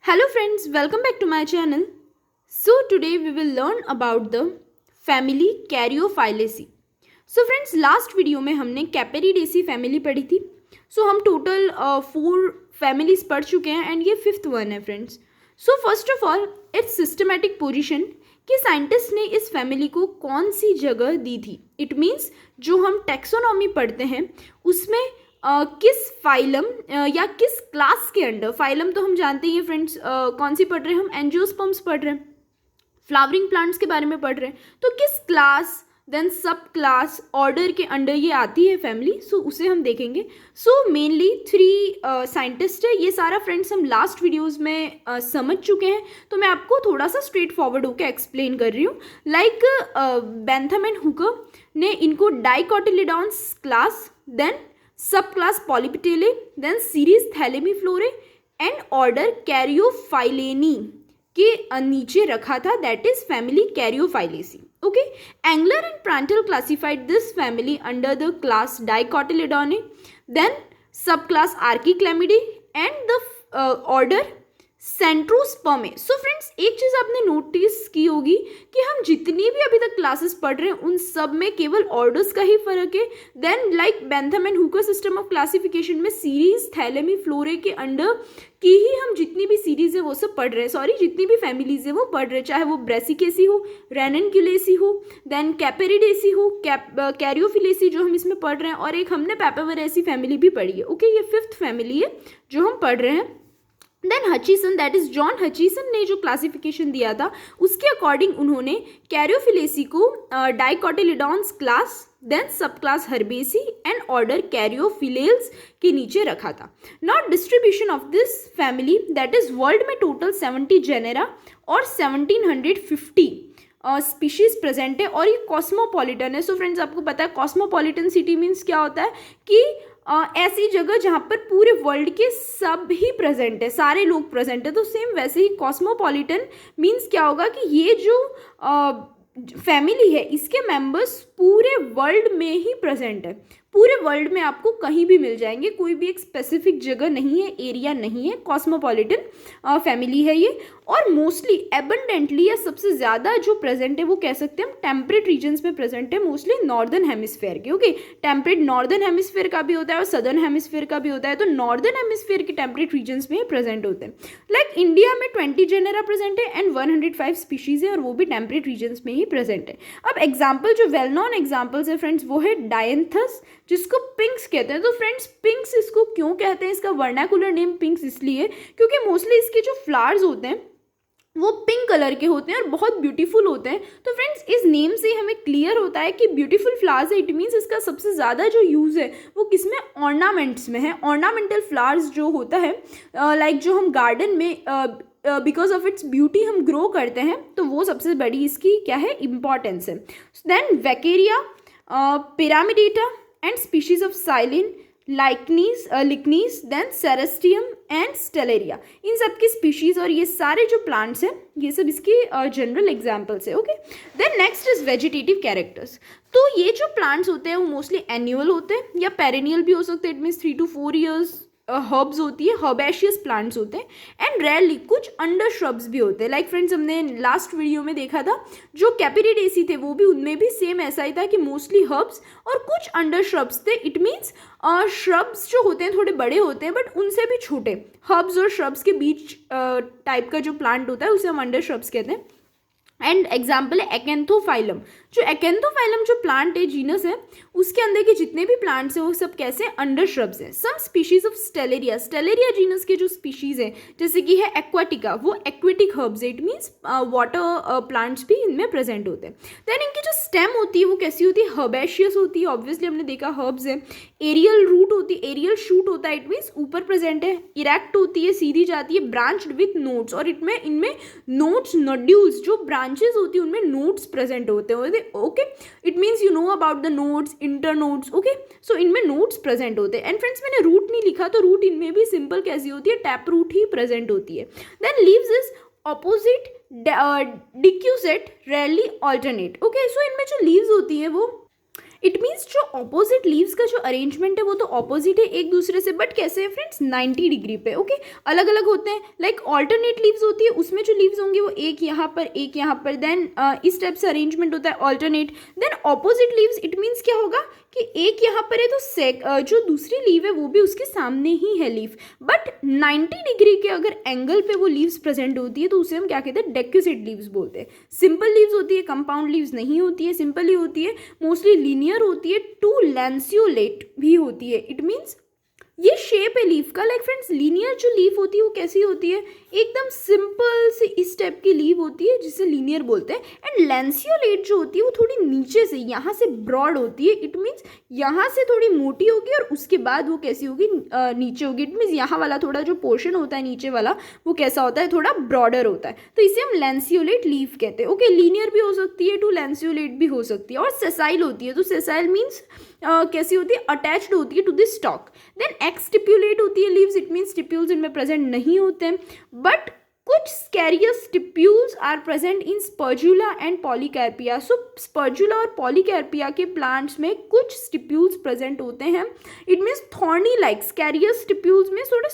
Hello friends, welcome back to my channel. So today we will learn about the family Caryophyllaceae. So friends, last video में हमने कैपेरिडेसी family पढ़ी थी. So हम total 4 families पढ़ चुके हैं एंड ये 5th वन है friends. So first of all it's systematic position कि साइंटिस्ट ने इस फैमिली को कौन सी जगह दी थी. इट मीन्स जो हम टैक्सोनॉमी पढ़ते हैं उसमें किस फाइलम या किस क्लास के अंडर. फाइलम तो हम जानते ही हैं फ्रेंड्स, कौन सी पढ़ रहे हैं हम, एंजियोस्पर्म्स पढ़ रहे हैं, फ्लावरिंग प्लांट्स के बारे में पढ़ रहे हैं. तो किस class then sub class order के अंडर ये आती है फैमिली, सो उसे हम देखेंगे. सो मेनली 3 साइंटिस्ट है. ये सारा फ्रेंड्स हम लास्ट वीडियोज़ में समझ चुके हैं, तो मैं आपको थोड़ा सा स्ट्रेट फॉरवर्ड होकर एक्सप्लेन कर रही हूँ. लाइक बेंथम एंड हुकर ने इनको dicotyledons class, then sub class Polypetalae, then series Thalamiflorae and order Caryophyllineae के नीचे रखा था. That is family Caryophyllaceae. Okay, Engler and Prantl classified this family under the class Dicotyledonae, then sub class Archichlamydeae and the order Centrospermae. So friends, एक चीज़ आपने notice की होगी कि हम जितनी भी अभी तक क्लासेस पढ़ रहे हैं उन सब में केवल ऑर्डर्स का ही फर्क है. Then like Bentham and Hooker system of classification में सीरीज थैलेमीफ्लोरे के अंडर की ही हम जितनी भी सीरीज है वो सब पढ़ रहे हैं, सॉरी जितनी भी फैमिलीज है वो पढ़ रहे हैं, चाहे वो ब्रेसिकेसी हो, रेननक्यूलेसी हो, देन कैपेरिडेसी हो, कैरियोफिलेसी जो हम इसमें पढ़ रहे हैं, और एक हमने पैपावरेसी फैमिली भी पढ़ी है. ओके, ये 5th फैमिली है जो हम पढ़ रहे हैं. देन हचीसन, दैट इज जॉन हचीसन ने जो क्लासिफिकेशन दिया था उसके अकॉर्डिंग उन्होंने कैरियोफिलेसी को डाइकोटिलिडॉन्स class, then sub class हर्बेसी and order कैरियोफिलेल्स के नीचे रखा था. Not distribution of this family, that is world में टोटल 70 जेनेरा और 1750 स्पीशीज प्रेजेंट है, और ये कॉस्मोपॉलिटन है. सो फ्रेंड्स, आपको पता है कॉस्मोपॉलिटन सिटी मीन्स क्या होता है कि ऐसी जगह जहाँ पर पूरे वर्ल्ड के सब ही प्रेजेंट है, सारे लोग प्रेजेंट है. तो सेम वैसे ही कॉस्मोपॉलिटन मीन्स क्या होगा कि ये जो फैमिली है इसके मेंबर्स पूरे वर्ल्ड में ही प्रेजेंट है. पूरे वर्ल्ड में आपको कहीं भी मिल जाएंगे, कोई भी एक स्पेसिफिक जगह नहीं है, एरिया नहीं है. कॉस्मोपॉलिटन फैमिली है ये, और मोस्टली एबंडेंटली या सबसे ज़्यादा जो प्रेजेंट है वो कह सकते हैं हम टेम्परेट रीजन्स में प्रेजेंट है, मोस्टली नॉर्दर्न हेमिस्फेयर के. ओके, टेम्परेट नॉर्दर्न हेमिस्फेयर का भी होता है और सदर्न हेमिस्फेयर का भी होता है. तो नॉर्दर्न हेमिस्फेयर के टेम्परेट रीजन्स में प्रेजेंट होते हैं. लाइक इंडिया में 20 जेनेरा प्रेजेंट है एंड 105 स्पीशीज़ है, और वो भी टेम्परेट रीजन्स में ही प्रेजेंट है. अब एग्जाम्पल जो वेल नॉन एग्जाम्पल्स है फ्रेंड्स वो है डायंथस, जिसको पिंक्स कहते हैं. तो फ्रेंड्स, पिंक्स इसको क्यों कहते हैं, इसका वर्नाकुलर नेम पिंक्स इसलिए क्योंकि मोस्टली इसके जो फ्लावर्स होते हैं वो पिंक कलर के होते हैं और बहुत ब्यूटीफुल होते हैं. तो फ्रेंड्स, इस नेम से हमें क्लियर होता है कि ब्यूटीफुल फ्लावर्स है. इट मीन्स इसका सबसे ज़्यादा जो यूज़ है वो किस में, ऑर्नामेंट्स में है. ऑर्नामेंटल फ्लावर्स जो होता है लाइक जो हम गार्डन में बिकॉज ऑफ इट्स ब्यूटी हम ग्रो करते हैं, तो वो सबसे बड़ी इसकी क्या है, इम्पॉर्टेंस है. Then Vaccaria, pyramidata and species of Silene, Lychnis, then Cerastium and Stellaria, इन सब की स्पीशीज और ये सारे जो प्लांट्स हैं ये सब इसकी जनरल एग्जांपल्स है. Okay, then next is vegetative characters. तो ये जो प्लांट्स होते हैं वो मोस्टली एन्युअल होते हैं या पेरेनियल भी हो सकते हैं. It means 3 to 4 years herbs होती है, हर्बेशियस प्लांट्स होते हैं, एंड रेयरली कुछ अंडर श्रब्स भी होते हैं. लाइक फ्रेंड्स, हमने लास्ट वीडियो में देखा था जो कैपेरिडेसी थे वो भी, उनमें भी सेम ऐसा ही था कि मोस्टली हर्ब्स और कुछ अंडर श्रब्स थे. इट मीन्स श्रब्स जो होते हैं थोड़े बड़े होते हैं बट उनसे भी छोटे. हर्ब्स और श्रब्स के बीच टाइप का जो प्लांट होता है उसे हम अंडर श्रब्स कहते हैं. एंड एग्जाम्पल है एक्एंथोफाइलम. जो एक्एंथोफाइलम जो प्लांट है, जीनस है, उसके अंदर के जितने भी प्लांट्स हैं वो सब कैसे, अंडर श्रब्स हैं. सम स्पीशीज ऑफ स्टेलेरिया, स्टेलेरिया जीनस के जो स्पीशीज हैं जैसे कि है एक्वाटिका, वो एक्वेटिक हर्ब्स है. इट मीन्स वाटर प्लांट्स भी इनमें प्रेजेंट होते हैं. देन इनकी जो स्टेम होती है वो कैसी होती है, हर्बेशियस होती है. ऑब्वियसली हमने देखा हर्ब्स है. एरियल रूट होती है, एरियल शूट होता है, इट मीन्स ऊपर प्रेजेंट है. इरेक्ट होती है, सीधी जाती है. ब्रांच्ड विथ नोड्स, और इनमें नोड्स, नोड्यूल्स जो ब्रांचेस होती है उनमें नोड्स प्रेजेंट होते हैं. Okay, it means you know about the nodes, internodes. Okay, so इनमें नोड्स प्रेजेंट होते हैं. एंड फ्रेंड्स, मैंने रूट नहीं लिखा तो रूट इनमें भी सिंपल कैसी होती है, टैप रूट ही प्रेजेंट होती है. Then leaves is opposite decussate, rarely alternate. Okay, so इनमें जो लीव्स होती है वो इट मीन्स जो ऑपोजिट लीव्स का जो अरेंजमेंट है वो तो ऑपोजिट है एक दूसरे से, बट कैसे है फ्रेंड्स, 90 डिग्री पे, ओके अलग अलग होते हैं। लाइक ऑल्टरनेट लीव्स होती है, उसमें जो लीव्स होंगे वो एक यहाँ पर एक यहाँ पर, देन इस टाइप से अरेंजमेंट होता है alternate. Then opposite leaves, it means क्या होगा कि एक यहाँ पर है तो जो दूसरी लीव है वो भी उसके सामने ही है लीव, बट 90 डिग्री के अगर एंगल पे वो लीव्स प्रेजेंट होती है तो उसे हम क्या कहते हैं, डेक्यूसेट लीव्स बोलते हैं। सिंपल लीव्स होती है, कंपाउंड लीव्स नहीं होती है, सिंपल ही होती है, मोस्टली लीनियर होती है, टू लैंसियोलेट भी होती है। इट मीन्स ये शेप है लीफ का। लाइक फ्रेंड्स, लीनियर जो लीफ होती है वो कैसी होती है, एकदम सिंपल सी इस टाइप की लीफ होती है जिसे लीनियर बोलते हैं। एंड लैंसियोलेट जो होती है वो थोड़ी नीचे से यहाँ से ब्रॉड होती है। इट मीन्स यहाँ से थोड़ी मोटी होगी और उसके बाद वो कैसी होगी, नीचे होगी। इट मीन्स यहाँ वाला थोड़ा जो पोर्शन होता है नीचे वाला वो कैसा होता है, थोड़ा ब्रॉडर होता है, तो इसे हम लैंसियोलेट लीफ कहते हैं। ओके, लीनियर भी हो सकती है, टू लैंसियोलेट भी हो सकती है, और सेसाइल होती है। तो सेसाइल मीन्स कैसी होती है, अटैच्ड होती है to the stalk. Then exstipulate होती है लीव्स, इट मीन्स स्टिप्यूल्स इनमें प्रेजेंट नहीं होते हैं, बट कुछ scarious stipules are present in Spergula and Polycarpaea. So Spergula और पॉलीकैर्पिया के प्लांट्स में कुछ स्टिप्यूल्स प्रेजेंट होते हैं। It means thorny like, scarious stipules में थोड़े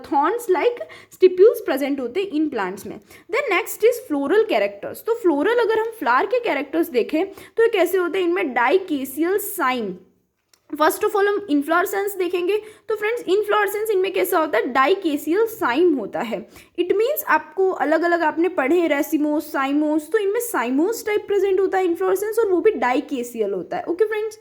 थॉर्न्स लाइक स्टिप्यूल्स प्रेजेंट होते हैं इन प्लांट्स में। Then next is floral characters. तो फ्लोरल अगर हम फ्लावर के कैरेक्टर्स देखें तो ये कैसे होते हैं, इनमें डाइकेसियल साइम। फर्स्ट ऑफ ऑल हम इन्फ्लोरेसेंस देखेंगे। तो फ्रेंड्स, इन्फ्लोरेसेंस इनमें कैसा होता है, डाइकेसियल साइम होता है। इट मीन्स आपको अलग अलग आपने पढ़े हैं, रेसिमोस, साइमोस, तो इनमें साइमोस टाइप प्रेजेंट होता है इन्फ्लोरेसेंस, और वो भी डाइकेसियल होता है। ओके फ्रेंड्स,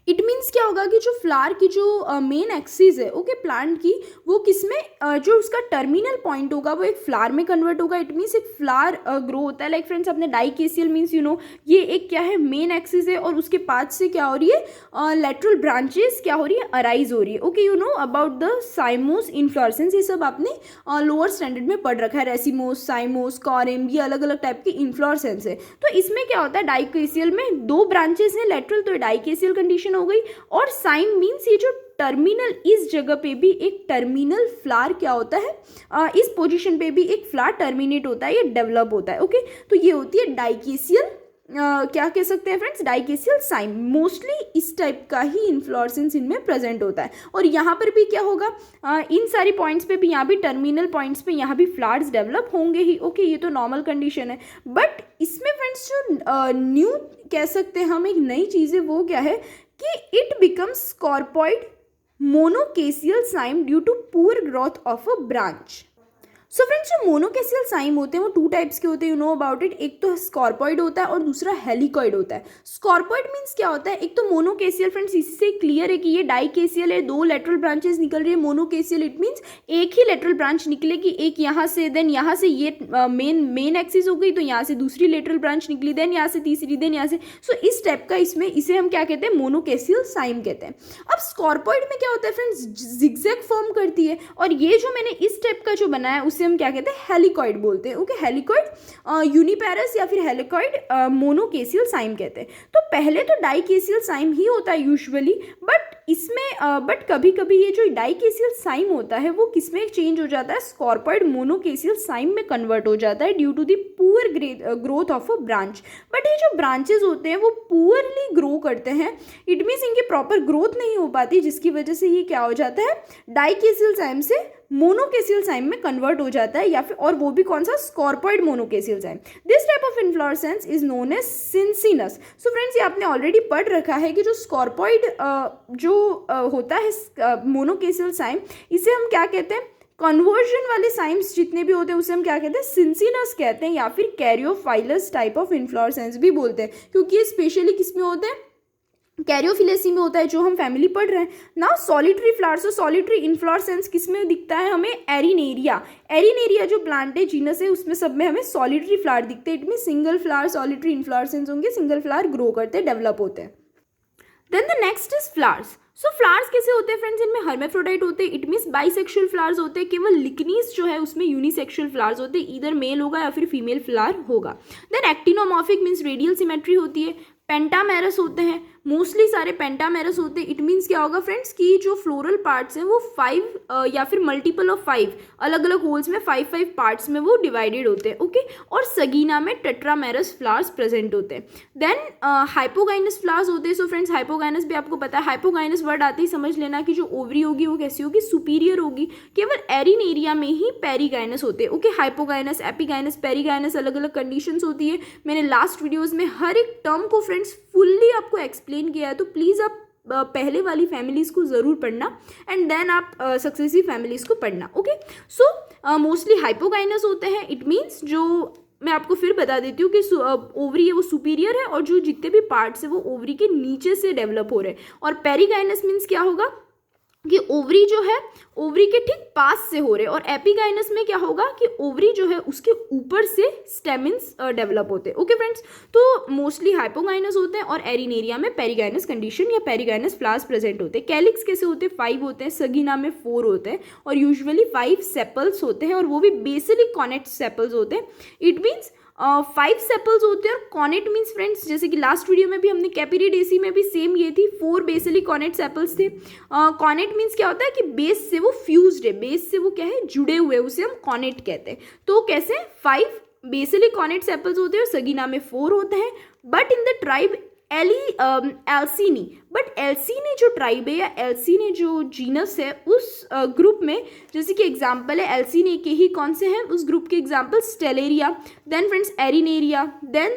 इट मीन्स क्या होगा कि जो फ्लावर की जो मेन एक्सिस है, ओके प्लांट की, वो किसमें जो उसका टर्मिनल पॉइंट होगा वो एक फ्लावर में कन्वर्ट होगा। इट मीन्स एक फ्लावर ग्रो होता है। लाइक फ्रेंड्स, अपने डाइकेसियल मीन्स ये एक क्या है, मेन एक्सिस है, और उसके पास से क्या हो रही है, लेटरल ब्रांचेस क्या हो रही है, अराइज हो रही है। ओके, अबाउट द साइमोस इन्फ्लोरेसेंस, ये सब आपने लोअर स्टैंडर्ड में पढ़ रखा है। रेसिमोस, साइमोस, कॉरिम, ये अलग अलग टाइप की इन्फ्लोरेसेंस है। तो इसमें क्या होता है, डाइकेसियल में दो ब्रांचेस हैं लेटरल, तो डाइकेसियल कंडीशन हो गई। और साइम मीन्स ये जो टर्मिनल, इस जगह पे भी एक टर्मिनल फ्लावर क्या होता है, इस पोजीशन पे भी एक फ्लावर टर्मिनेट होता है, ये डेवलप होता है। ओके, तो ये होती है डाइकेसियल, क्या कह सकते हैं फ्रेंड्स, डाइकेसियल साइम। मोस्टली इस टाइप का ही इन्फ्लोरेसेंस इनमें प्रेजेंट होता है। और यहाँ पर भी क्या होगा, इन सारी पॉइंट्स पे भी, यहाँ भी टर्मिनल पॉइंट्स पे यहाँ भी फ्लावर्स डेवलप होंगे ही। ओके, ये तो नॉर्मल कंडीशन है। बट इसमें फ्रेंड्स जो न्यू कह सकते हैं हम, एक नई चीज़ है, वो क्या है कि it becomes scorpioid monochasial cyme due to poor growth of a branch. So friends, जो मोनोकेसियल साइम होते हैं वो टू टाइप्स के होते हैं, यू नो अबाउट इट। एक तो स्कॉर्पॉइड होता है और दूसरा हेलिकॉइड होता है। स्कॉर्पॉइड मीन्स क्या होता है, एक तो मोनोकेसियल, फ्रेंड्स इसी से क्लियर है कि ये डाइकेसियल है, दो लेटरल ब्रांचेस निकल रही है। मोनोकेसियल इट मीन्स एक ही लेटरल ब्रांच निकलेगी, एक यहाँ से, देन यहाँ से ये मेन एक्सिस हो गई, तो यहाँ से दूसरी लेटरल ब्रांच निकली, देन यहाँ से तीसरी, देन यहाँ से। सो इस टाइप का इसमें, इसे हम क्या कहते हैं, मोनोकेसियल साइम कहते हैं। अब स्कॉर्पॉइड में क्या होता है फ्रेंड्स, जिगजैग फॉर्म करती है, और ये जो मैंने इस टाइप का जो बनाया उसे हम क्या कहते हैं, हेलिकॉइड बोलते हैं। ओके, हेलिकॉइड यूनिपेरस या फिर हेलिकॉइड मोनोकेसियल साइम कहते हैं। तो पहले तो डाइकेसियल साइम ही होता है यूजुअली, बट इसमें बट कभी कभी ये जो डाइकेसियल साइम होता है वो किसमें चेंज हो जाता है, स्कॉर्पॉइड मोनोकेसियल साइम में कन्वर्ट हो जाता है due to the poor growth of a branch. But ये जो ब्रांचेस होते हैं वो पुअरली ग्रो करते हैं। इट मीन्स इनकी प्रॉपर ग्रोथ नहीं हो पाती, जिसकी वजह से ये क्या हो जाता है, डाइकेसियल साइम से मोनोकेसियल साइम में कन्वर्ट हो जाता है, या फिर और वो भी कौन सा, scorpioid monochasial cyme. This type of inflorescence is known as cincinnus. So friends, ये आपने ऑलरेडी पढ़ रखा है कि जो स्कॉर्पॉइड जो होता है मोनोकेसियल साइम, इसे हम क्या कहते हैं, कन्वर्जन वाले साइम्स जितने भी होते हैं उसे हम क्या कहते हैं, सिंसिनस कहते हैं, या फिर कैरियोफाइलस टाइप ऑफ इन्फ्लोरेसेंस भी बोलते हैं, क्योंकि ये स्पेशली किसमें होते हैं, कैरियोफिलेसी में होता है, जो हम फैमिली पढ़ रहे हैं ना। सॉलिटरी फ्लावर्स, तो सॉलिटरी इन्फ्लोरेसेंस किसमें दिखता है हमें, एरिनेरिया। एरिनेरिया जो प्लांट है, जीनस है, उसमें सब में हमें सॉलिटरी फ्लावर दिखते हैं। इनमें सिंगल फ्लावर सॉलिटरी इन्फ्लोरेसेंस होंगे, सिंगल फ्लावर ग्रो करते हैं, डेवलप होते हैं। Then the next is flowers. So flowers कैसे होते हैं फ्रेंड्स, इनमें हर्मेफ्रोडाइट होते हैं, इट मीन्स बाइसेक्सुअल फ्लावर्स होते हैं। केवल लिकनीस जो है उसमें यूनिसेक्सुअल फ्लावर्स होते हैं, इधर मेल होगा या फिर फीमेल फ्लावर होगा। Then actinomorphic means radial symmetry होती है। पेंटामेरस होते हैं, मोस्टली सारे पेंटामेरस होते हैं। इट मीन्स क्या होगा फ्रेंड्स कि जो फ्लोरल पार्ट्स हैं वो 5 या फिर मल्टीपल ऑफ 5 अलग अलग होल्स में 5 पार्ट्स में वो डिवाइडेड होते हैं। ओके, और सगीना में टेट्रामेरस फ्लावर्स प्रेजेंट होते हैं। देन हाइपोगाइनस फ्लावर्स होते हैं। सो फ्रेंड्स हाइपोगाइनस भी आपको पता है, हाइपोगाइनस वर्ड आते ही समझ लेना कि जो ओवरी होगी वो कैसी होगी, सुपीरियर होगी। केवल एरिनेरिया में ही पेरीगाइनस होते हैं। ओके, हाइपोगाइनस, एपिगाइनस, पेरीगाइनस अलग अलग कंडीशंस होती है। मैंने लास्ट वीडियोस में हर एक टर्म को फ्रेंड्स फुल्ली आपको एक्सप्लेन किया है, तो प्लीज़ आप पहले वाली फैमिलीज़ को ज़रूर पढ़ना एंड देन आप सक्सेसिव फैमिलीज़ को पढ़ना। ओके, सो मोस्टली हाइपोगाइनस होते हैं। इट मीन्स जो मैं आपको फिर बता देती हूँ कि ओवरी है वो सुपीरियर है और जो जितने भी पार्ट्स है वो ओवरी के नीचे से डेवलप हो रहे हैं। और पेरीगाइनस मीन्स क्या होगा कि ओवरी जो है ओवरी के ठीक पास से हो रहे हैं। और एपिगाइनस में क्या होगा कि ओवरी जो है उसके ऊपर से स्टेमिन्स डेवलप होते हैं। ओके फ्रेंड्स, तो मोस्टली हाइपोगाइनस होते हैं और एरिनेरिया में पेरीगाइनस कंडीशन या पेरीगाइनस फ्लावर्स प्रेजेंट होते हैं। कैलिक्स कैसे होते हैं, 5 होते हैं। सगीना में 4 होते हैं और यूजुअली 5 सेपल्स होते हैं और वो भी बेसिली कॉनेट सेपल्स होते हैं। इट मीन्स 5 सेपल्स होते हैं। और कॉनेट मीन्स फ्रेंड्स जैसे कि लास्ट वीडियो में भी हमने कैपेरिडेसी में भी सेम ये थी, 4 बेसिली कॉनेट सेपल्स थे। कॉनेट मीन्स क्या होता है कि बेस से वो फ्यूज्ड है, बेस से वो क्या है, जुड़े हुए, उसे हम कॉनेट कहते हैं। तो कैसे 5 बेसिली कॉनेट सेपल्स होते हैं और सगीना में 4 होते हैं। But in the tribe Alsineae, but Alsineae जो ट्राइब है या एल्सीनी जो जीनस है उस ग्रुप में, जैसे कि एग्जांपल है एल्सीनी के ही कौन से हैं उस ग्रुप के एग्जांपल, स्टेलेरिया, देन फ्रेंड्स एरिनेरिया, देन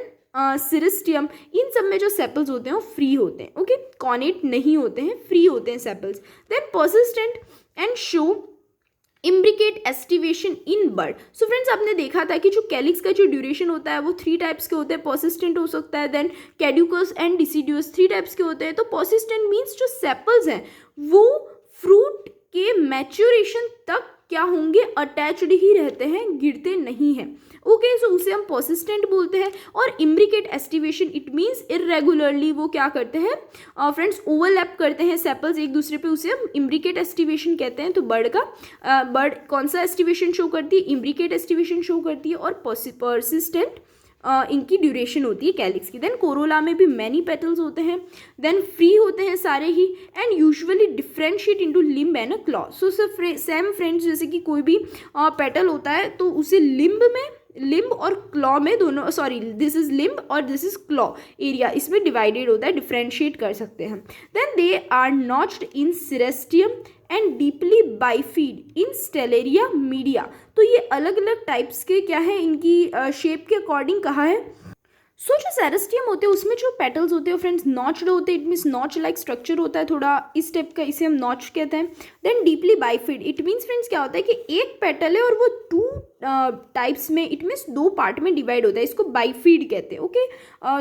सिरिस्टियम, इन सब में जो सेपल्स होते हैं वो फ्री होते हैं। ओके, कॉनेट नहीं होते हैं, फ्री होते हैं sepals. Then persistent and show imbricate aestivation in bud. So friends आपने देखा था कि जो कैलिक्स का जो ड्यूरेशन होता है वो 3 टाइप्स के होते हैं। पर्सिस्टेंट हो सकता है, देन कैड्यूकस एंड डिसिडियस, 3 टाइप्स के होते हैं। तो पर्सिस्टेंट मीन्स जो सेपल्स हैं वो फ्रूट के मैच्योरेशन तक क्या होंगे, अटैच्ड ही रहते हैं, गिरते नहीं हैं। ओके, सो उसे हम पर्सिस्टेंट बोलते हैं। और imbricate aestivation it means irregularly वो क्या करते हैं फ्रेंड्स, ओवरलैप करते हैं सेपल्स एक दूसरे पे, उसे हम इम्ब्रिकेट एस्टिवेशन कहते हैं। तो बर्ड कौन सा एस्टिवेशन शो करती है, इम्ब्रिकेट एस्टिवेशन शो करती है। और पर्सिस्टेंट इनकी ड्यूरेशन होती है कैलिक्स की। देन कोरोला में भी मैनी पेटल्स होते हैं, देन फ्री होते हैं सारे ही, and usually differentiate into limb and a claw. So same friends जैसे कि कोई भी पेटल होता है तो उसे लिम्ब और क्लॉ में दोनों, सॉरी दिस इज लिम्ब और दिस इज क्लॉ एरिया, इसमें डिवाइडेड होता है, डिफ्रेंशिएट कर सकते हैं। Then they are notched in Cerastium and deeply bifid in Stellaria media. तो ये अलग अलग टाइप्स के क्या है, इनकी शेप के अकॉर्डिंग कहा है। सो जो सेरेस्टियम होते हैं उसमें जो पेटल्स होते हैं फ्रेंड्स नॉच्ड होते हैं। It means notch like structure होता है थोड़ा इस टाइप का, इसे हम नॉच कहते हैं। Then deeply bifid, it means friends क्या होता है कि एक पेटल है और वो 2 टाइप्स में, इट मीन्स 2 पार्ट में डिवाइड होता है, इसको बाइफीड कहते हैं। ओके,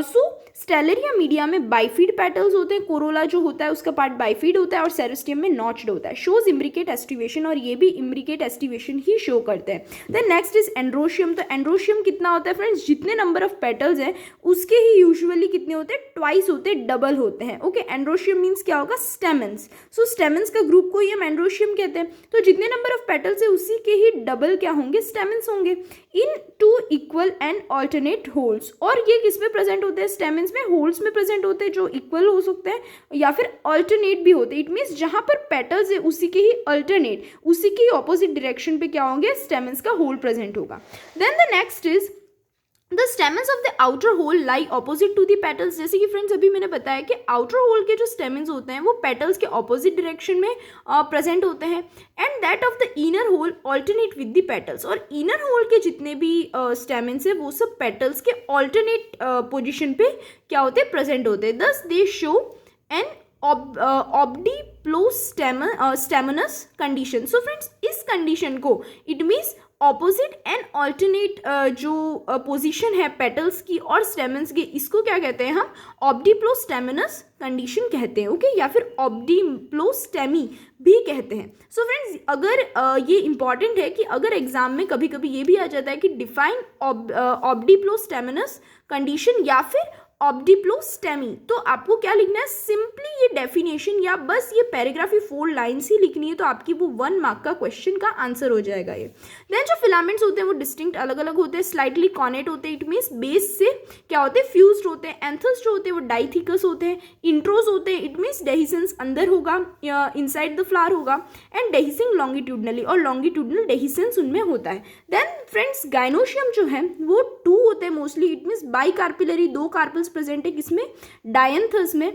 सो स्टेलेरिया मीडिया में बाइफीड पेटल्स होते हैं, कोरोला जो होता है उसका पार्ट बाइफीड होता है और सेरेस्टियम में नॉच्ड होता है। शोज इम्ब्रिकेट एस्टिवेशन, और ये भी इम्ब्रिकेट एस्टिवेशन ही शो करते हैं। Then next is androecium. तो एंड्रोशियम कितना होता है फ्रेंड्स, जितने नंबर ऑफ पेटल्स हैं उसके ही यूजुअली कितने होते हैं, ट्वाइस होते हैं, डबल होते हैं। ओके, एंड्रोशियम मीन्स क्या होगा, स्टेमेंस। सो स्टेमेंस का ग्रुप को ही हम एंड्रोशियम कहते हैं। तो जितने नंबर ऑफ पेटल्स है उसी के ही डबल क्या होंगे, स्टेमेंस होंगे, इन 2 इक्वल एंड ऑल्टरनेट होल्स। और ये किस में प्रेजेंट होते हैं, स्टेमेंस में, होल्स में प्रेजेंट होते हैं जो इक्वल हो सकते हैं या फिर ऑल्टरनेट भी होते हैं। इट मीन्स जहां पर पेटल्स है उसी के ही अल्टरनेट, उसी के ही ऑपोजिट डायरेक्शन पे क्या होंगे, स्टेमेंस का होल प्रेजेंट होगा। Then the next is the stamens of the outer whorl lie opposite to the petals. जैसे कि फ्रेंड्स अभी मैंने बताया कि आउटर होल के जो स्टेमेंस होते हैं वो पेटल्स के ऑपोजिट डायरेक्शन में प्रेजेंट होते हैं, and that of the inner whorl alternate with the petals. और इनर होल के जितने भी स्टेमेंस है वो सब पेटल्स के ऑल्टरनेट पोजिशन पे क्या होते हैं, प्रेजेंट होते हैं। Thus they show an obdiplostemonous condition. So friends इस कंडीशन को it means opposite and alternate जो पोजीशन है पेटल्स की और स्टेमेंस की, इसको क्या कहते हैं हम, ऑब्डिप्लोस्टेमिनस कंडीशन कहते हैं। ओके, या फिर ऑब्डिप्लोस्टेमी भी कहते हैं। सो फ्रेंड्स अगर ये इंपॉर्टेंट है कि अगर एग्जाम में कभी कभी ये भी आ जाता है कि डिफाइन ऑब्डिप्लोस्टेमिनस कंडीशन या फिर ऑब्डिप्लोस्टेमी। तो आपको क्या लिखना है, सिंपली ये डेफिनेशन या बस ये पैराग्राफ ही 4 लाइन्स ही लिखनी है, तो आपकी वो 1 मार्क का क्वेश्चन का आंसर हो जाएगा ये। देन जो फिलामेंट्स होते हैं वो डिस्टिंक्ट अलग अलग होते हैं, स्लाइटली कॉनेट होते हैं, इट मीन्स बेस से क्या होते हैं, फ्यूज्ड होते हैं। एंथल्स जो होते हैं वो डाइथिकस होते हैं। इंट्रोज होते हैं, इट मीन्स डेहिसेंस अंदर होगा या इनसाइड द फ्लावर होगा, एंड डेहिसिंग लॉन्गिट्यूडनली, और लॉन्गिट्यूडनल डेहिसेंस उनमें होता है। देन फ्रेंड्स गाइनोशियम जो है वो 2 होते हैं मोस्टली, इट मीन्स बाई कार्पिलरी, 2 कार्पल्स प्रेजेंट है किसमें, डायंथस में,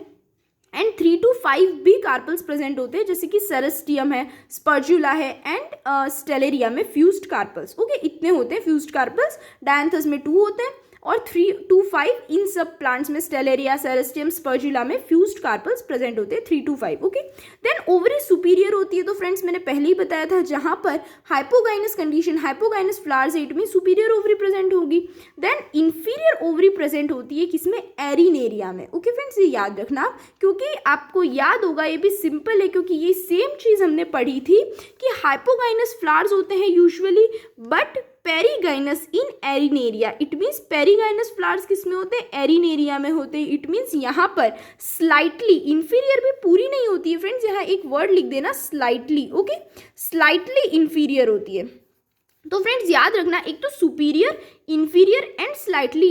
एंड 3 to 5 भी कार्पल्स प्रेजेंट होते हैं, जैसे कि सेरेस्टियम है, स्पर्जुला है, एंड स्टेलेरिया में फ्यूज्ड कार्पल्स। ओके, इतने होते हैं फ्यूज्ड कार्पल्स। डायंथस में 2 होते हैं और 3 to 5 इन सब प्लांट्स में, स्टेलेरिया, सेरेस्टियम, स्पर्जुला में फ्यूज्ड कार्पल्स प्रेजेंट होते हैं 3 to 5। Okay, then ovary superior होती है, तो फ्रेंड्स मैंने पहले ही बताया था, जहां पर hypogynous condition, hypogynous flowers at में सुपीरियर ओवरी प्रेजेंट होगी। देन इंफीरियर ओवरी प्रेजेंट होती है किसमें, एरिनेरिया में। ओके फ्रेंड्स, ये याद रखना, क्योंकि आपको याद होगा, ये भी सिंपल है, क्योंकि ये सेम चीज हमने पढ़ी थी कि हाइपोगाइनस फ्लावर्स होते हैं usually, but perigynous in Arenaria. It means perigynous flowers किस में होते हैं, एरिनेरिया में होते हैं। इट मीन्स यहाँ पर स्लाइटली, इंफीरियर भी पूरी नहीं होती है फ्रेंड्स, यहाँ एक वर्ड लिख देना स्लाइटली। ओके, स्लाइटली इंफीरियर होती है। तो फ्रेंड्स याद रखना, एक तो superior, inferior and slightly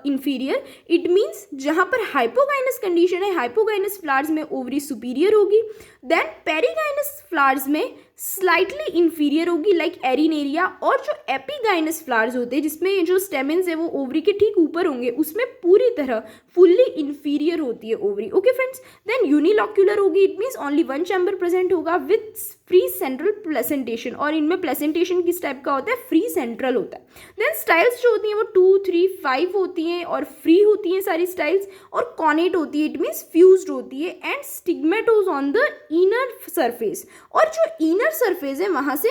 inferior. It means जहाँ पर हाइपोगाइनस कंडीशन है, हाइपोगाइनस फ्लावर्स में ओवरी सुपीरियर होगी, देन पेरीगाइनस फ्लावर्स में स्लाइटली इंफीरियर होगी लाइक एरिनेरिया, और जो एपीगाइनस फ्लावर्स होते हैं जिसमें जो स्टेमेंस है वो ओवरी के ठीक ऊपर होंगे, उसमें पूरी तरह फुल्ली इंफीरियर होती है ovary. Okay friends, then unilocular होगी, it means only 1 chamber present होगा विथ फ्री सेंट्रल प्लेसेंटेशन, और इनमें प्लेसेंटेशन किस टाइप का होता है, फ्री सेंट्रल होता है। देन स्टाइल्स जो होती हैं वो 2, 3, 5 होती हैं और फ्री होती हैं सारी स्टाइल्स, और कॉनेट होती है, इट मीन्स फ्यूज्ड होती है, and stigmatose on the inner surface, और जो इनर सरफेस है वहां से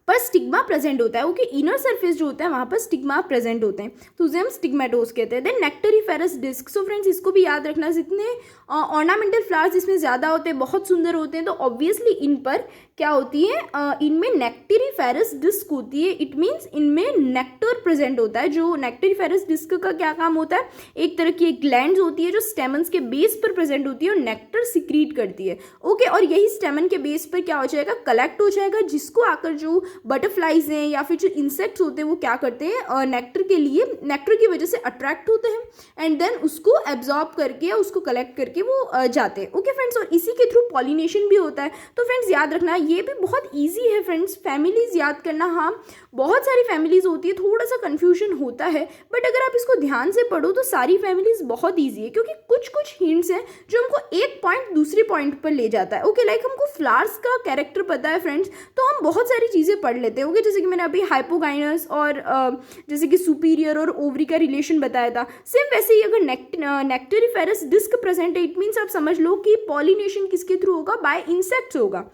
पर स्टिग्मा प्रेजेंट होता है। ओके, इनर सरफेस जो होता है वहां पर स्टिग्मा प्रेजेंट होते हैं, तो उसे हम स्टिग्मेटोज कहते हैं। देन नेक्टरीफेरस डिस्क, सो फ्रेंड्स इसको भी याद रखना, जितने ऑर्नामेंटल फ्लावर्स इसमें ज़्यादा होते हैं, बहुत सुंदर होते हैं, तो ऑब्वियसली इन पर क्या होती है, इनमें नेक्टरीफेरस डिस्क होती है। इट मीन्स इनमें नेक्टर प्रेजेंट होता है। जो नेक्टरीफेरस डिस्क का क्या काम होता है, एक तरह की एक ग्लैंड होती है जो स्टेमन्स के बेस पर प्रेजेंट होती है और नेक्टर सिक्रीट करती है। ओके, और यही स्टेमन के बेस पर क्या हो जाएगा, कलेक्ट हो जाएगा, जिसको आकर जो बटरफ्लाइज हैं या फिर जो इंसेक्ट्स होते हैं वो क्या करते हैं, नेक्टर के लिए, नेक्टर की वजह से अट्रैक्ट होते हैं, एंड देन उसको एब्जॉर्ब करके या उसको कलेक्ट करके वो जाते हैं। ओके फ्रेंड्स, और इसी के थ्रू पॉलिनेशन भी होता है। तो फ्रेंड्स याद रखना, ये भी बहुत ईजी है फ्रेंड्स, फैमिलीज याद करना। हाँ, बहुत सारी फैमिलीज होती है, थोड़ा सा कन्फ्यूजन होता है, बट अगर आप इसको ध्यान से पढ़ो तो सारी फैमिलीज बहुत ईजी है, क्योंकि कुछ कुछ हिंट्स हैं जो हमको एक पॉइंट दूसरे पॉइंट पर ले जाता है। ओके, लाइक हमको फ्लावर्स का कैरेक्टर पता है फ्रेंड्स, तो हम बहुत सारी चीज़ें पढ़ लेते हैं। ओके, जैसे कि मैंने अभी हाइपोगाइनस और जैसे कि सुपीरियर और ओवरी का रिलेशन बताया था, सेम वैसे ही अगर नेक्टरीफेरस डिस्क प्रेजेंट है, इट मीन्स आप समझ लो कि पॉलिनेशन किसके थ्रू होगा, बाय इंसेक्ट्स होगा।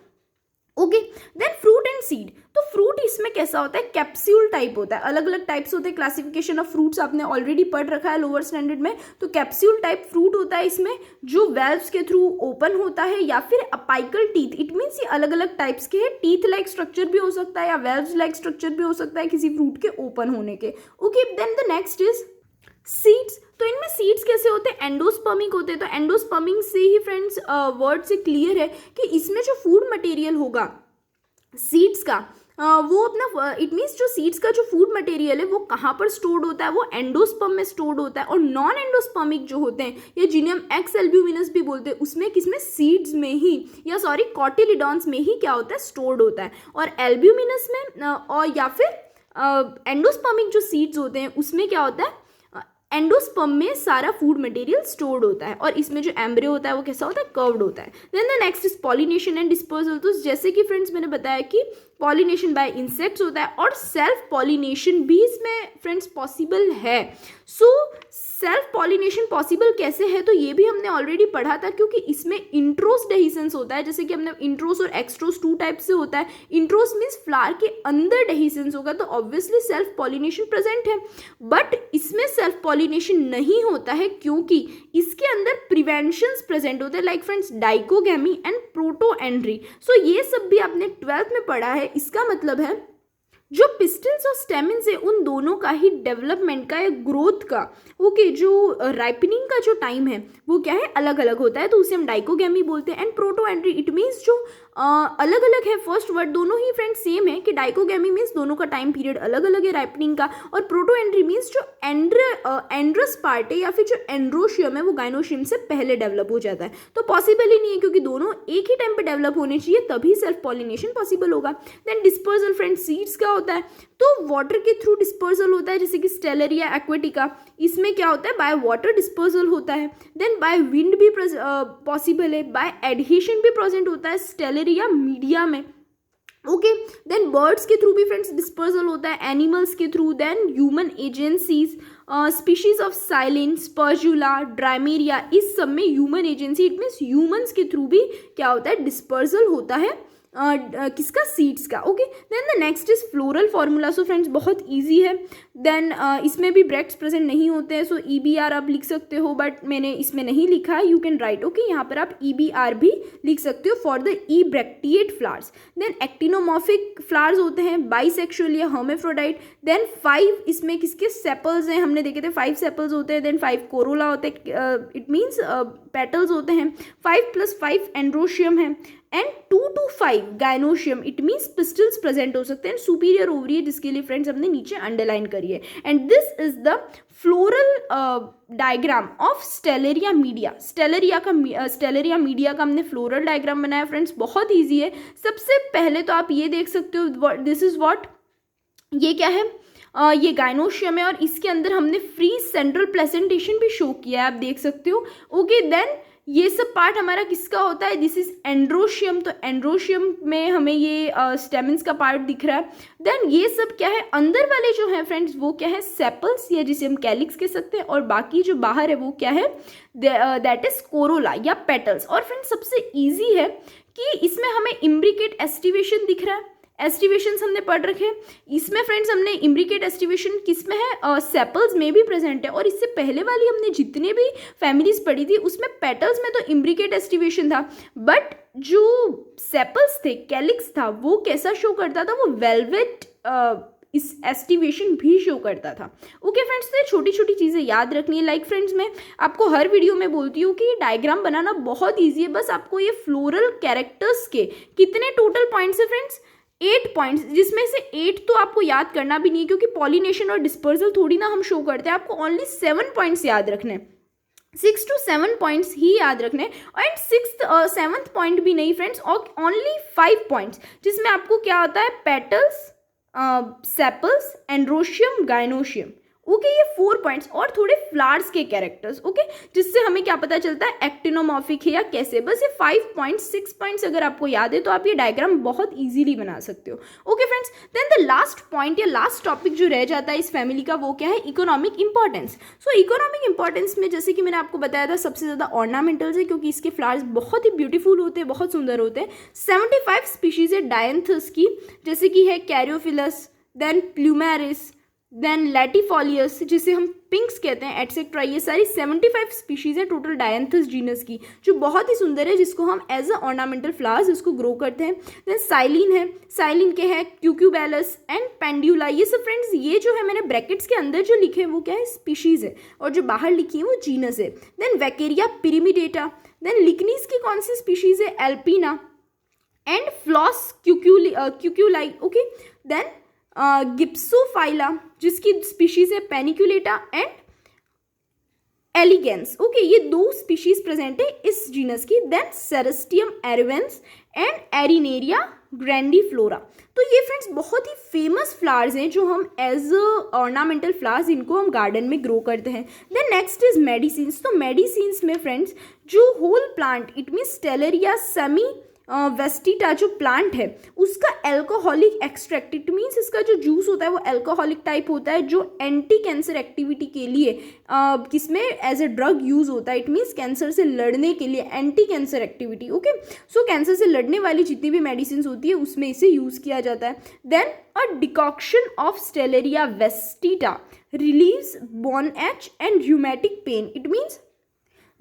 Okay, then fruit and seed, तो फ्रूट इसमें कैसा होता है, कैप्सूल टाइप होता है। अलग अलग टाइप्स होते हैं, क्लासिफिकेशन ऑफ फ्रूट्स आपने ऑलरेडी पढ़ रखा है लोअर स्टैंडर्ड में। तो कैप्सूल टाइप फ्रूट होता है इसमें, जो वेल्व्स के थ्रू ओपन होता है, या फिर अपाइकल टीथ, इट मीन्स ये अलग अलग टाइप्स के हैं, टीथ लाइक स्ट्रक्चर भी हो सकता है या वेल्व्स लाइक स्ट्रक्चर भी हो सकता है किसी फ्रूट के ओपन होने के। Okay, then the next is seeds, तो इनमें सीड्स कैसे होते हैं, एंडोस्पर्मिक होते हैं। तो एंडोस्पर्मिक से ही फ्रेंड्स वर्ड से क्लियर है कि इसमें जो फूड मटेरियल होगा सीड्स का, वो अपना, इट मीन्स जो सीड्स का जो फूड मटेरियल है वो कहाँ पर स्टोर्ड होता है, वो एंडोस्पर्म में स्टोर्ड होता है। और नॉन एंडोस्पर्मिक जो होते हैं, या जिन्हें हम एक्स एल्ब्यूमिनस भी बोलते हैं, उसमें किसमें, सीड्स में ही, या सॉरी कॉटिलिडॉन्स में ही क्या होता है, स्टोर्ड होता है। और एल्ब्यूमिनस में और या फिर एंडोस्पर्मिक जो सीड्स होते हैं उसमें क्या होता है, एंडोस्पर्म में सारा फूड मटेरियल स्टोर्ड होता है, और इसमें जो एम्ब्रियो होता है वो कैसा होता है, कर्व्ड होता है। Then the next is pollination and dispersal, तो जैसे कि फ्रेंड्स मैंने बताया कि पॉलिनेशन बाय इंसेक्ट्स होता है, और सेल्फ पॉलिनेशन भी इसमें फ्रेंड्स पॉसिबल है। सो सेल्फ पॉलिनेशन पॉसिबल कैसे है, तो ये भी हमने ऑलरेडी पढ़ा था, क्योंकि इसमें इंट्रोस डेहिसेंस होता है। जैसे कि हमने इंट्रोस और एक्सट्रोस 2 टाइप से होता है। इंट्रोस मीन्स फ्लावर के अंदर डेहिसेंस होगा, तो ऑब्वियसली सेल्फ पॉलिनेशन प्रेजेंट है, बट इसमें सेल्फ पॉलिनेशन नहीं होता है, क्योंकि इसके अंदर प्रिवेंशंस प्रेजेंट होते हैं, like friends dichogamy and protandry. सो ये सब भी आपने 12th में पढ़ा है। इसका मतलब है जो पिस्टल्स और स्टेमन्स है उन दोनों का ही डेवलपमेंट का या ग्रोथ का ओके जो राइपनिंग का जो टाइम है वो क्या है अलग अलग होता है, तो उसे हम डाइकोगैमी बोलते हैं। And protandry it means जो अलग अलग है, फर्स्ट वर्ड दोनों ही फ्रेंड्स सेम है कि डाइकोगैमी मीन्स दोनों का टाइम पीरियड अलग अलग है राइपनिंग का, और प्रोटो एंड्री मीन्स जो एंड्रस पार्ट है या फिर जो एंड्रोशियम है वो गाइनोशियम से पहले डेवलप हो जाता है। तो पॉसिबल ही नहीं है क्योंकि दोनों एक ही टाइम पे डेवलप होने चाहिए, तभी सेल्फ पॉलिनेशन पॉसिबल होगा। देन डिस्पर्सल फ्रेंड्स सीड्स का होता है, तो वाटर के थ्रू डिस्पर्सल होता है, जैसे कि स्टेलरिया एक्वेटिका, इसमें क्या होता है बाय वाटर डिस्पर्सल होता है। देन बाय विंड भी पॉसिबल है, बाय एडहेशन भी प्रेजेंट होता है स्टेलरिया मीडिया में। ओके, देन बर्ड्स के थ्रू भी फ्रेंड्स डिस्पर्सल होता है, एनिमल्स के through, then human agencies, species of Silene, Spergula, Drymaria, इस सब में human agency it means humans के थ्रू भी क्या होता है डिस्पर्सल होता है किसका, सीड्स का। Okay, then the next is floral formula. So friends बहुत इजी है। देन इसमें भी ब्रैक्ट्स प्रेजेंट नहीं होते हैं, सो EBR आप लिख सकते हो, बट मैंने इसमें नहीं लिखा है, यू कैन राइट। ओके, यहाँ पर आप EBR भी लिख सकते हो for the bracteate flowers. Then actinomorphic flowers होते हैं, बाइसेक्सुअल या हर्मेफ्रोडाइट। देन 5 इसमें किसके सेपल्स हैं, हमने देखे थे 5 सेपल्स होते हैं। देन 5 कोरोला होते हैं, इट मीन्स पेटल्स होते हैं। 5 + 5 एंड्रोशियम है, and 2 to 5 gynoecium, it means pistols present हो सकते हैं। सुपीरियर ओवरी है जिसके लिए फ्रेंड्स हमने नीचे अंडरलाइन करी है। And this is the floral diagram of Stellaria media. Stellaria media का हमने फ्लोरल डायग्राम बनाया फ्रेंड्स, बहुत ईजी है। सबसे पहले तो आप ये देख सकते हो, दिस इज व्हाट, ये क्या है, ये गाइनोशियम है, और इसके अंदर हमने फ्री सेंट्रल प्लेसेंटेशन भी शो किया है, आप देख सकते हो। ओके, देन ये सब पार्ट हमारा किसका होता है, दिस इज एंड्रोशियम, तो एंड्रोशियम में हमें ये स्टेमन्स का पार्ट दिख रहा है। देन ये सब क्या है, अंदर वाले जो है फ्रेंड्स वो क्या है, सेपल्स, या जिसे हम कैलिक्स कह सकते हैं, और बाकी जो बाहर है वो क्या है, दैट इज कोरोला या पेटल्स। और फ्रेंड्स सबसे ईजी है कि इसमें हमें इम्ब्रिकेट एस्टिवेशन दिख रहा है, एस्टिवेशंस हमने पढ़ रखे हैं। इसमें फ्रेंड्स हमने इम्ब्रिकेट एस्टिवेशन किस में है, सेपल्स में भी प्रेजेंट है, और इससे पहले वाली हमने जितने भी फैमिलीज पढ़ी थी उसमें पेटल्स में तो इम्ब्रिकेट एस्टिवेशन था, बट जो सेपल्स थे, कैलिक्स था, वो कैसा शो करता था, वो वेलवेट इस एस्टिवेशन भी शो करता था। ओके फ्रेंड्स, तो ये छोटी छोटी चीज़ें याद रखनी है। लाइक फ्रेंड्स मैं आपको हर वीडियो में बोलती हूँ कि ये डायग्राम बनाना बहुत ईजी है, बस आपको ये फ्लोरल कैरेक्टर्स के कितने टोटल पॉइंट्स है फ्रेंड्स, 8 पॉइंट्स, जिसमें से 8 तो आपको याद करना भी नहीं है क्योंकि पॉलिनेशन और डिस्पर्सल थोड़ी ना हम शो करते हैं, आपको ओनली 7 पॉइंट्स याद रखने हैं, 6 to 7 पॉइंट्स ही याद रखने, एंड 7th पॉइंट भी नहीं फ्रेंड्स, और ओनली 5 पॉइंट्स जिसमें आपको क्या होता है, petals, sepals, androecium, gynoecium. Okay, ये 4 पॉइंट्स और थोड़े फ्लावर्स के कैरेक्टर्स। ओके, जिससे हमें क्या पता चलता है एक्टिनोमॉर्फिक है या कैसे, बस ये 5 पॉइंट्स 6 पॉइंट्स अगर आपको याद है तो आप ये डायग्राम बहुत इजीली बना सकते हो। Okay friends, then the last point या लास्ट टॉपिक जो रह जाता है इस फैमिली का वो क्या है, इकोनॉमिक इंपॉर्टेंस। सो इकोनॉमिक इंपॉर्टेंस में जैसे कि मैंने आपको बताया था सबसे ज़्यादा ऑर्नामेंटल्स है क्योंकि इसके फ्लावर्स बहुत ही ब्यूटीफुल होते हैं, बहुत सुंदर होते हैं। 75 स्पीशीज है डायंथस की, जैसे कि है कैरियोफिलस, देन प्लूमेरिस, देन लैटिफोलियस जिसे हम पिंक्स कहते हैं, एटसेट्रा। ये सारी 75 स्पीशीज है टोटल डायंथस जीनस की, जो बहुत ही सुंदर है, जिसको हम एज अ ऑर्नामेंटल फ्लावर्स उसको ग्रो करते हैं। देन साइलिन है, साइलिन के हैं क्यूक्यूबेलस एंड पेंड्यूला। ये सब फ्रेंड्स, ये जो है मैंने ब्रैकेट्स के अंदर जो लिखे हैं वो क्या है, स्पीशीज है, और जो बाहर लिखी है वो जीनस है। देन वैकेरिया पिरिमिडेटा, देन लिकनीस की कौन सी स्पीशीज है, एल्पिना, एंड फ्लॉस क्यूक्यूलाई। ओके, देन गिप्सोफाइला जिसकी स्पीशीज है पेनिकुलेटा एंड एलिगेंस। ओके, ये 2 स्पीशीज प्रेजेंट है इस जीनस की। Then Cerastium arvense and Arenaria grandiflora. तो ये फ्रेंड्स बहुत ही फेमस फ्लावर्स हैं जो हम एज ऑर्नामेंटल फ्लावर्स इनको हम गार्डन में ग्रो करते हैं। Then next is medicines. तो मेडिसिन्स में फ्रेंड्स जो whole plant it mean Stellaria semivestita जो प्लांट है उसका एल्कोहलिक एक्सट्रैक्ट, इट मीन्स इसका जो जूस होता है वो एल्कोहलिक टाइप होता है, जो एंटी कैंसर एक्टिविटी के लिए किसमें एज ए ड्रग यूज होता है, इट मीन्स कैंसर से लड़ने के लिए एंटी कैंसर एक्टिविटी। ओके, सो कैंसर से लड़ने वाली जितनी भी मेडिसिन होती है उसमें इसे यूज किया जाता है। Then a decoction of Stellaria vestita relieves bone ache and rheumatic pain, it means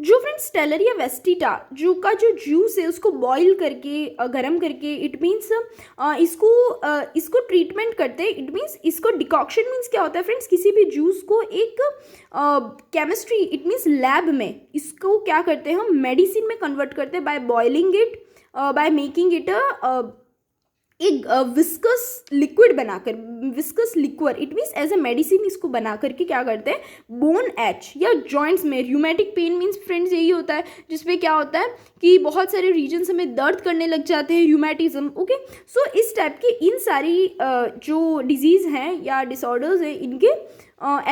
जो फ्रेंड्स स्टेलरिया वेस्टिटा जो का जो जूस है उसको बॉईल करके गर्म करके इट मीन्स इसको ट्रीटमेंट करते हैं। इट मीन्स इसको डिकॉक्शन मीन्स क्या होता है फ्रेंड्स, किसी भी जूस को एक केमिस्ट्री इट मीन्स लैब में इसको क्या करते हैं हम मेडिसिन में कन्वर्ट करते हैं by boiling it, by making it एक विस्कस लिक्विड बनाकर, viscous liquor it means as a medicine इसको बना करके क्या करते हैं बोन एच या जॉइंट्स में। र्यूमेटिक पेन मीन्स फ्रेंड्स यही होता है जिसमें क्या होता है कि बहुत सारे रीजन्स हमें दर्द करने लग जाते हैं, र्यूमेटिज्म। ओके, सो इस टाइप की इन सारी जो डिजीज़ हैं या डिसऑर्डर्स हैं इनके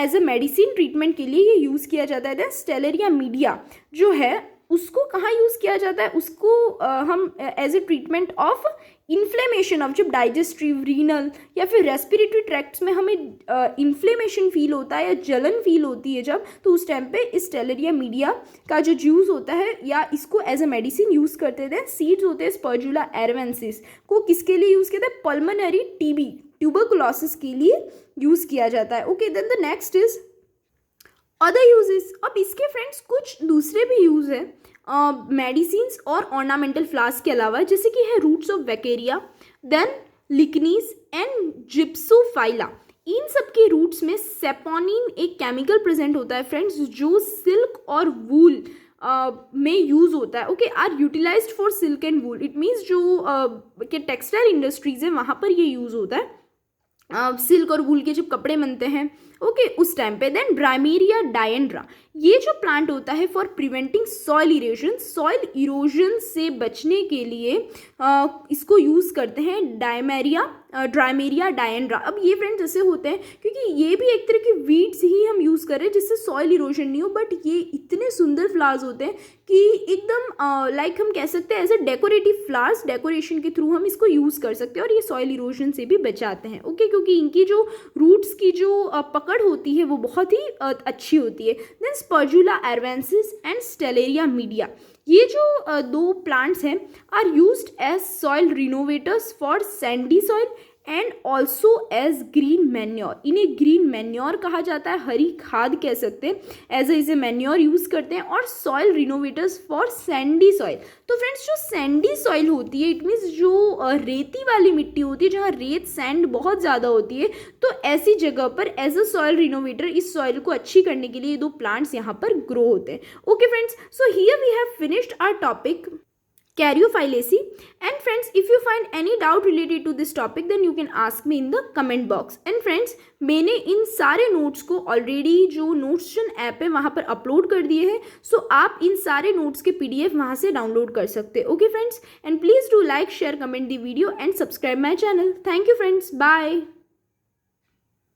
एज ए मेडिसिन ट्रीटमेंट के लिए ये यूज़ किया जाता है। स्टेलरिया मीडिया जो है उसको कहाँ यूज़ किया जाता है, उसको हम as a treatment of inflammation of, जब डाइजेस्टिव, रीनल या फिर रेस्पिरेटरी ट्रैक्ट्स में हमें इन्फ्लेमेशन फील होता है या जलन फील होती है जब, तो उस टाइम पे इस स्टेलरिया मीडिया का जो जूस होता है या इसको एज ए मेडिसिन यूज़ करते थे। सीड्स होते हैं स्पर्जुला एरवेंसिस को किसके लिए यूज़ किया था, पल्मोनरी टीबी ट्यूबरकुलोसिस के लिए यूज़ किया जाता है। Okay, then the next is other uses. अब इसके फ्रेंड्स कुछ दूसरे भी यूज़ है मेडिसिन्स और ऑर्नामेंटल फ्लावर्स के अलावा, जैसे कि है रूट्स ऑफ वैकेरिया, देन लिकनीस एंड जिप्सोफाइला। इन सब के रूट्स में सेपोनिन एक केमिकल प्रेजेंट होता है फ्रेंड्स जो सिल्क और वूल में यूज़ होता है। Okay, are utilised for silk and wool. It means जो के टेक्सटाइल इंडस्ट्रीज है वहाँ पर ये यूज़ होता है, सिल्क और वूल के जब कपड़े बनते हैं। ओके, उस टाइम पे। देन ब्राइमेरिया डायंड्रा, ये जो प्लांट होता है for preventing soil erosion, soil erosion से बचने के लिए इसको यूज़ करते हैं ड्राइमेरिया डायंड्रा। अब ये फ्रेंड्स ऐसे होते हैं क्योंकि ये भी एक तरह की वीड्स ही हम यूज़ कर रहे हैं जिससे सॉइल इरोजन नहीं हो, बट ये इतने सुंदर फ्लावर्स होते हैं कि एकदम लाइक हम कह सकते हैं as a decorative flowers, decoration के थ्रू हम इसको यूज़ कर सकते हैं और ये सॉइल इरोजन से भी बचाते हैं। ओके, क्योंकि इनकी जो रूट्स की जो पकड़ होती है वो बहुत ही अच्छी होती है। Then Spergula arvensis and Stellaria media, ये जो दो प्लांट्स हैं are used as soil renovators for sandy soil and also as green manure. इन्हें ग्रीन मैन्योर कहा जाता है, हरी खाद कह सकते हैं, एज ए मैन्योर यूज़ करते हैं, और soil renovators for sandy soil. तो फ्रेंड्स जो सैंडी सॉइल होती है इट मीन्स जो रेती वाली मिट्टी होती है जहाँ रेत सैंड बहुत ज़्यादा होती है, तो ऐसी जगह पर एज अ सॉइल रिनोवेटर इस सॉइल को अच्छी करने के लिए दो प्लांट्स यहाँ पर ग्रो होते हैं। Okay friends, so here we have finished our topic Caryophyllaceae. And friends, if you find any doubt related to this topic then you can ask me in the comment box. And friends, मैंने इन सारे notes को already जो नोट्सन app है वहाँ पर upload कर दिए हैं, सो आप इन सारे नोट्स के PDF वहाँ से डाउनलोड कर सकते हैं। Okay friends, and please do like, share, comment the video and subscribe my channel. Thank you friends, bye.